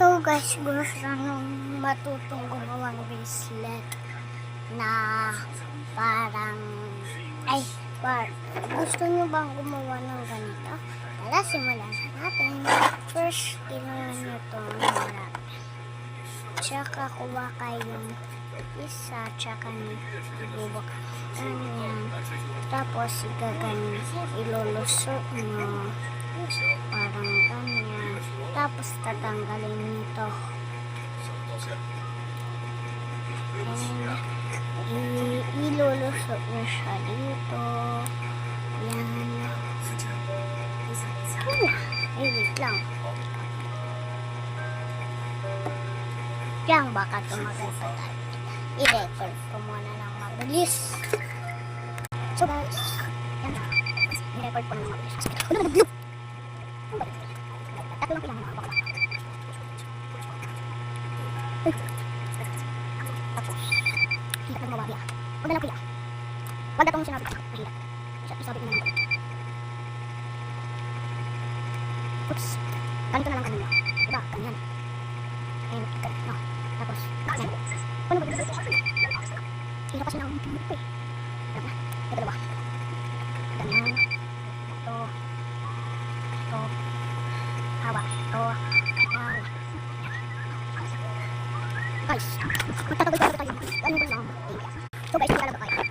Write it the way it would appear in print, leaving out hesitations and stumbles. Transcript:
So guys, gusto nung matutong gumawa ng bracelet na parang gusto nyo bang gumawa ng ganito? Tara, simulan na natin. First, kailangan nyo itong marami. Tsaka kuha kayong isa, tsaka ibubak ganyan. Tapos ilulusot nyo parang ganyan. Tapos tatanggalin nito. And ilulusot nyo siya dito. Yan. Wait lang. Diyan baka tumagal pa tayo. I-record ko muna ng mabilis. So guys, yan. I-record ko ng mabilis. Ano na nag-view? Tatlo lang kailangan ako. Tapos, hirap na gumawa. Huwag na lang kaya. Huwag na itong sinabi ko. Mahirap. Isabi ko na lang. Oops. Ganito na lang kami. Diba? Ganyan. And, no. Tapos, ganyan. Ano ba? Hirap kasi na akong pinag ko eh. Hirap na. Ito diba? Ganyan. Ito. Ito. Hawa. Ito. Hawa. Guys, magtatagal pa tayo. Ganyan ko lang. So guys, maglalaba kayo.